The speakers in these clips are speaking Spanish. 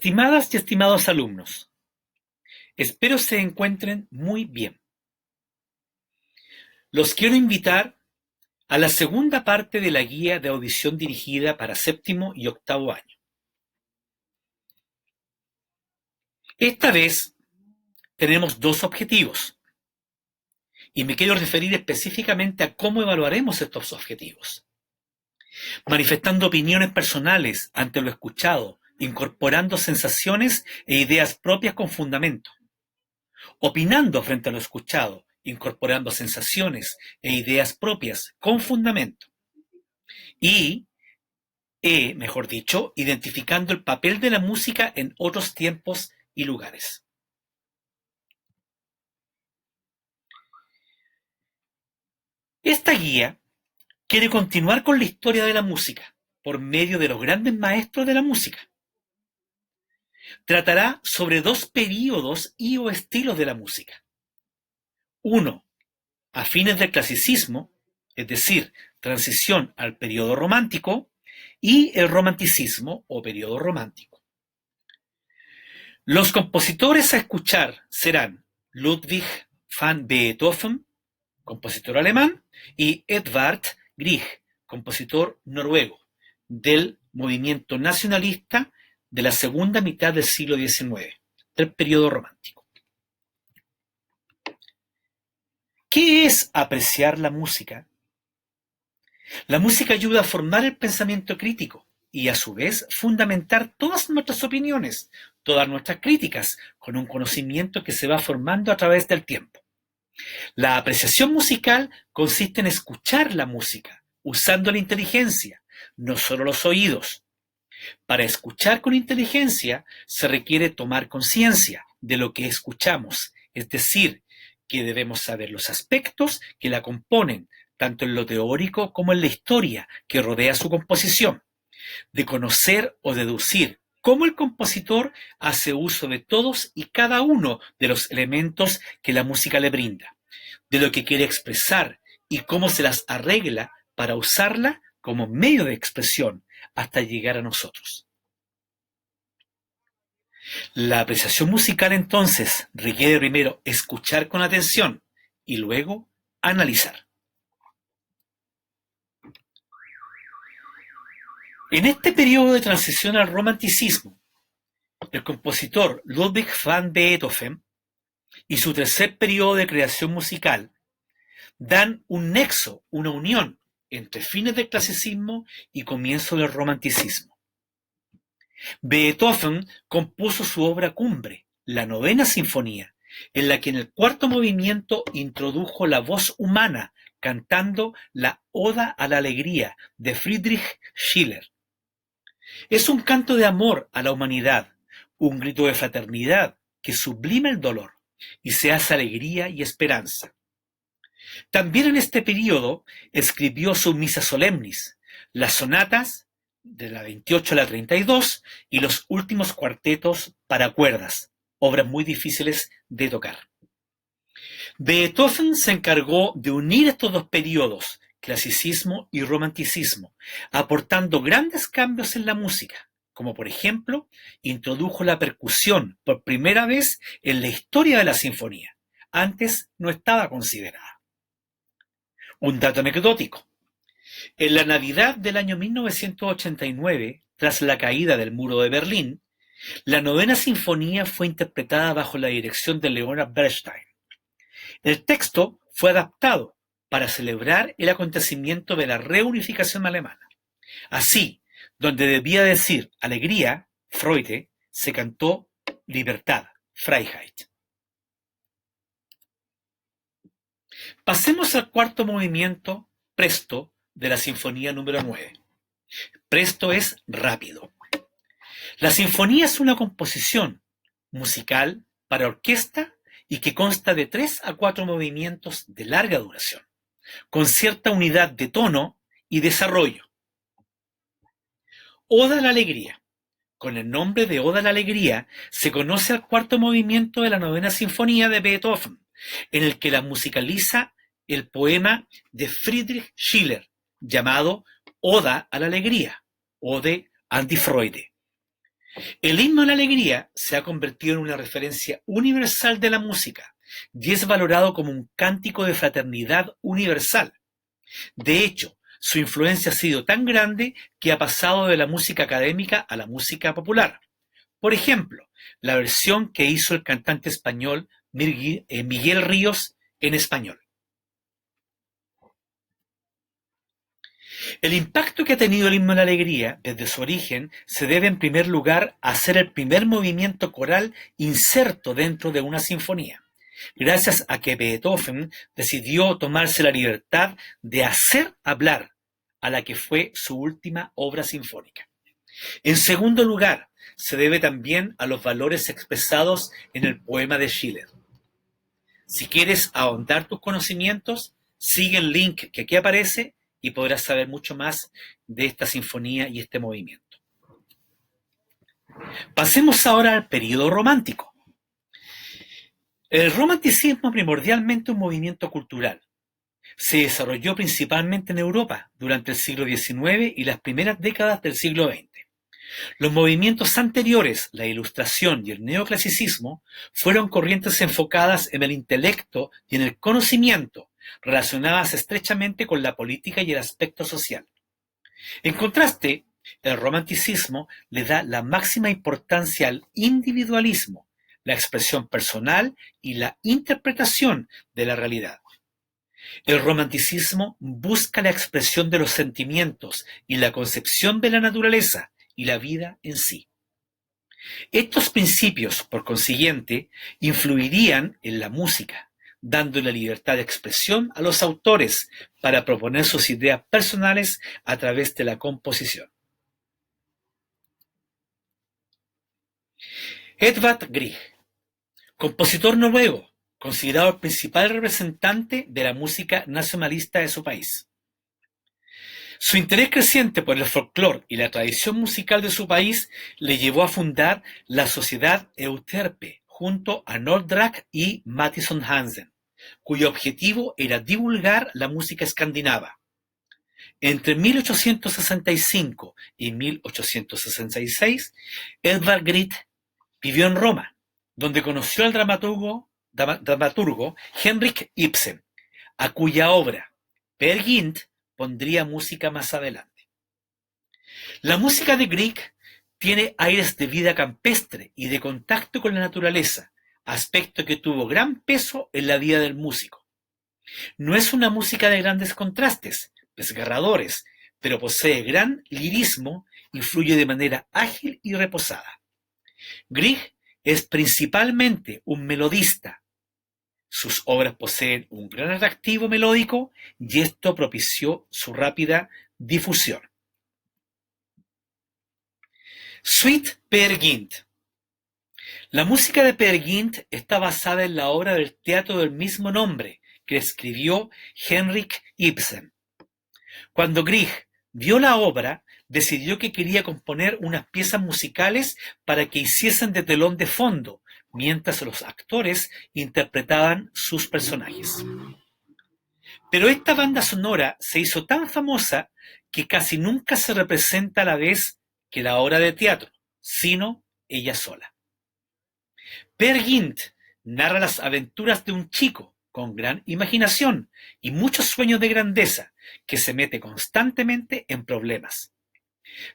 Estimadas y estimados alumnos, espero se encuentren muy bien. Los quiero invitar a la segunda parte de la guía de audición dirigida para séptimo y octavo año. Esta vez tenemos dos objetivos y me quiero referir específicamente a cómo evaluaremos estos objetivos. Manifestando opiniones personales ante lo escuchado, incorporando sensaciones e ideas propias con fundamento. Opinando frente a lo escuchado, incorporando sensaciones e ideas propias con fundamento. Y, mejor dicho, identificando el papel de la música en otros tiempos y lugares. Esta guía quiere continuar con la historia de la música por medio de los grandes maestros de la música. Tratará sobre dos períodos y o estilos de la música. Uno, a fines del clasicismo, es decir, transición al periodo romántico, y el romanticismo o periodo romántico. Los compositores a escuchar serán Ludwig van Beethoven, compositor alemán, y Edvard Grieg, compositor noruego, del movimiento nacionalista de la segunda mitad del siglo XIX, del periodo romántico. ¿Qué es apreciar la música? La música ayuda a formar el pensamiento crítico y a su vez fundamentar todas nuestras opiniones, todas nuestras críticas, con un conocimiento que se va formando a través del tiempo. La apreciación musical consiste en escuchar la música, usando la inteligencia, no solo los oídos. Para escuchar con inteligencia se requiere tomar conciencia de lo que escuchamos, es decir, que debemos saber los aspectos que la componen, tanto en lo teórico como en la historia que rodea su composición, de conocer o deducir cómo el compositor hace uso de todos y cada uno de los elementos que la música le brinda, de lo que quiere expresar y cómo se las arregla para usarla como medio de expresión hasta llegar a nosotros. La apreciación musical entonces requiere primero escuchar con atención y luego analizar. En este periodo de transición al romanticismo, el compositor Ludwig van Beethoven y su tercer periodo de creación musical dan un nexo, una unión entre fines del clasicismo y comienzo del romanticismo. Beethoven compuso su obra cumbre, la Novena Sinfonía, en la que en el cuarto movimiento introdujo la voz humana cantando la Oda a la Alegría de Friedrich Schiller. Es un canto de amor a la humanidad, un grito de fraternidad que sublima el dolor y se hace alegría y esperanza. También en este periodo escribió sus misas solemnis, las sonatas de la 28 a la 32 y los últimos cuartetos para cuerdas, obras muy difíciles de tocar. Beethoven se encargó de unir estos dos periodos, clasicismo y romanticismo, aportando grandes cambios en la música, como por ejemplo, introdujo la percusión por primera vez en la historia de la sinfonía. Antes no estaba considerada. Un dato anecdótico. En la Navidad del año 1989, tras la caída del muro de Berlín, la Novena Sinfonía fue interpretada bajo la dirección de Leonard Bernstein. El texto fue adaptado para celebrar el acontecimiento de la reunificación alemana. Así, donde debía decir alegría, Freude, se cantó libertad, Freiheit. Pasemos al cuarto movimiento, presto, de la Sinfonía número 9. Presto es rápido. La sinfonía es una composición musical para orquesta y que consta de 3 a 4 movimientos de larga duración, con cierta unidad de tono y desarrollo. Oda a la Alegría. Con el nombre de Oda a la Alegría se conoce al cuarto movimiento de la Novena Sinfonía de Beethoven, en el que la musicaliza el poema de Friedrich Schiller, llamado Oda a la Alegría, Ode an die Freude. El himno a la alegría se ha convertido en una referencia universal de la música y es valorado como un cántico de fraternidad universal. De hecho, su influencia ha sido tan grande que ha pasado de la música académica a la música popular. Por ejemplo, la versión que hizo el cantante español Miguel Ríos en español. El impacto que ha tenido el himno a la alegría desde su origen se debe en primer lugar a ser el primer movimiento coral inserto dentro de una sinfonía, gracias a que Beethoven decidió tomarse la libertad de hacer hablar a la que fue su última obra sinfónica. En segundo lugar, se debe también a los valores expresados en el poema de Schiller. Si quieres ahondar tus conocimientos, sigue el link que aquí aparece y podrás saber mucho más de esta sinfonía y este movimiento. Pasemos ahora al período romántico. El romanticismo es primordialmente un movimiento cultural. Se desarrolló principalmente en Europa durante el siglo XIX y las primeras décadas del siglo XX. Los movimientos anteriores, la Ilustración y el Neoclasicismo, fueron corrientes enfocadas en el intelecto y en el conocimiento, relacionadas estrechamente con la política y el aspecto social. En contraste, el romanticismo le da la máxima importancia al individualismo, la expresión personal y la interpretación de la realidad. El romanticismo busca la expresión de los sentimientos y la concepción de la naturaleza y la vida en sí. Estos principios, por consiguiente, influirían en la música, dando la libertad de expresión a los autores para proponer sus ideas personales a través de la composición. Edvard Grieg, compositor noruego, considerado el principal representante de la música nacionalista de su país. Su interés creciente por el folclore y la tradición musical de su país le llevó a fundar la Sociedad Euterpe junto a Nordraak y Mathison Hansen, cuyo objetivo era divulgar la música escandinava. Entre 1865 y 1866, Edvard Grieg vivió en Roma, donde conoció al dramaturgo Henrik Ibsen, a cuya obra Peer Gynt pondría música más adelante. La música de Grieg tiene aires de vida campestre y de contacto con la naturaleza, aspecto que tuvo gran peso en la vida del músico. No es una música de grandes contrastes, desgarradores, pero posee gran lirismo y fluye de manera ágil y reposada. Grieg es principalmente un melodista. Sus obras poseen un gran atractivo melódico y esto propició su rápida difusión. Suite Peer Gynt. La música de Peer Gynt está basada en la obra del teatro del mismo nombre que escribió Henrik Ibsen. Cuando Grieg vio la obra, decidió que quería componer unas piezas musicales para que hiciesen de telón de fondo, mientras los actores interpretaban sus personajes. Pero esta banda sonora se hizo tan famosa que casi nunca se representa a la vez que la obra de teatro, sino ella sola. Peer Gynt narra las aventuras de un chico con gran imaginación y muchos sueños de grandeza que se mete constantemente en problemas.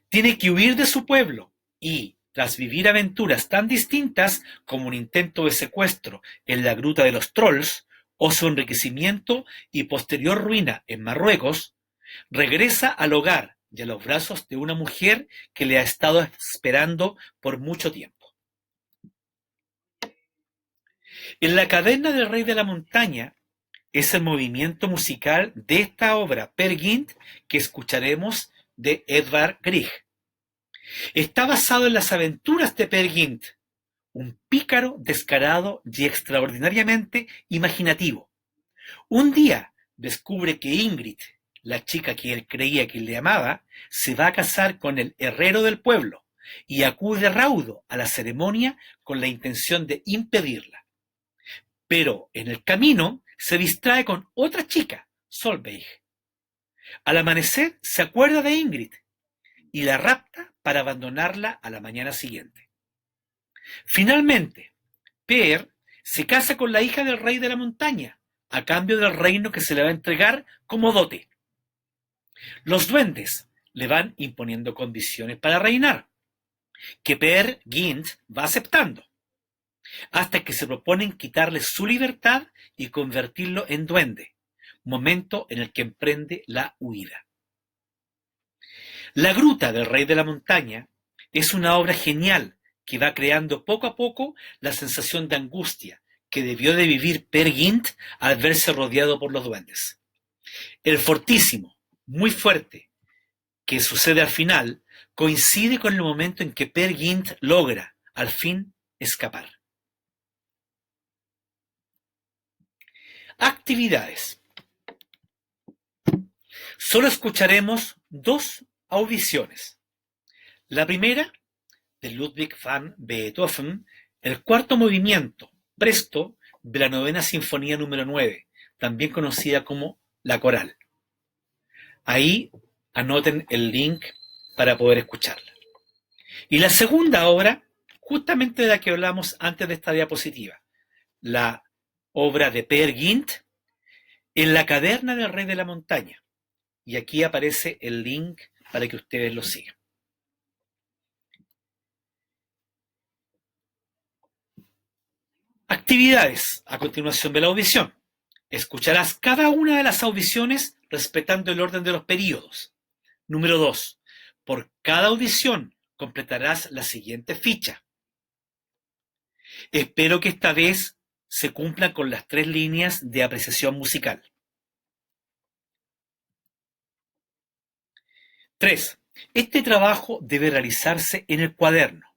Tiene que huir de su pueblo y, tras vivir aventuras tan distintas como un intento de secuestro en la Gruta de los Trolls o su enriquecimiento y posterior ruina en Marruecos, regresa al hogar y a los brazos de una mujer que le ha estado esperando por mucho tiempo. En la caverna del Rey de la Montaña es el movimiento musical de esta obra Peer Gynt que escucharemos de Edvard Grieg. Está basado en las aventuras de Peer Gynt, un pícaro descarado y extraordinariamente imaginativo. Un día descubre que Ingrid, la chica que él creía que le amaba, se va a casar con el herrero del pueblo y acude raudo a la ceremonia con la intención de impedirla. Pero en el camino se distrae con otra chica, Solveig. Al amanecer se acuerda de Ingrid y la rapta para abandonarla a la mañana siguiente. Finalmente, Per se casa con la hija del rey de la montaña, a cambio del reino que se le va a entregar como dote. Los duendes le van imponiendo condiciones para reinar, que Per Gynt va aceptando, hasta que se proponen quitarle su libertad y convertirlo en duende, momento en el que emprende la huida. La gruta del rey de la montaña es una obra genial que va creando poco a poco la sensación de angustia que debió de vivir Per Gynt al verse rodeado por los duendes. El fortísimo, muy fuerte, que sucede al final, coincide con el momento en que Per Gynt logra, al fin, escapar. Actividades. Solo escucharemos 2 audiciones. La primera, de Ludwig van Beethoven, el cuarto movimiento, presto, de la novena sinfonía número 9, también conocida como la coral. Ahí anoten el link para poder escucharla. Y la segunda obra, justamente de la que hablamos antes de esta diapositiva, la obra de Per Gynt, En la caverna del rey de la montaña. Y aquí aparece el link para que ustedes lo sigan. Actividades a continuación de la audición. Escucharás cada una de las audiciones respetando el orden de los períodos. Número 2. Por cada audición completarás la siguiente ficha. Espero que esta vez se cumplan con las 3 líneas de apreciación musical. 3. Este trabajo debe realizarse en el cuaderno,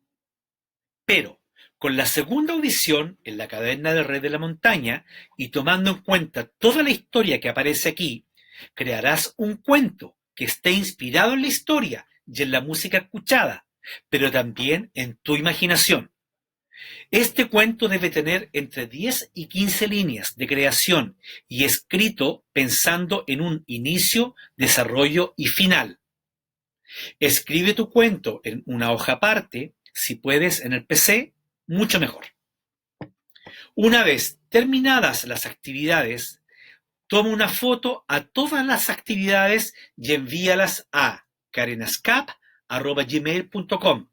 pero con la segunda audición en la caverna del rey de la montaña y tomando en cuenta toda la historia que aparece aquí, crearás un cuento que esté inspirado en la historia y en la música escuchada, pero también en tu imaginación. Este cuento debe tener entre 10 y 15 líneas de creación y escrito pensando en un inicio, desarrollo y final. Escribe tu cuento en una hoja aparte, si puedes en el PC, mucho mejor. Una vez terminadas las actividades, toma una foto a todas las actividades y envíalas a karenascap@gmail.com.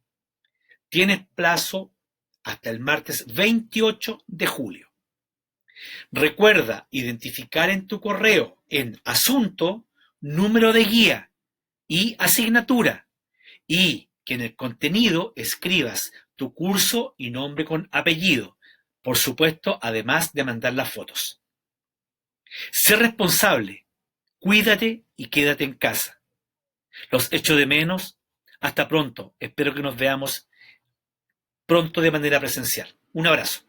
Tienes plazo hasta el martes 28 de julio. Recuerda identificar en tu correo en asunto, número de guía y asignatura, y que en el contenido escribas tu curso y nombre con apellido, por supuesto, además de mandar las fotos. Sé responsable, cuídate y quédate en casa. Los echo de menos. Hasta pronto. Espero que nos veamos pronto de manera presencial. Un abrazo.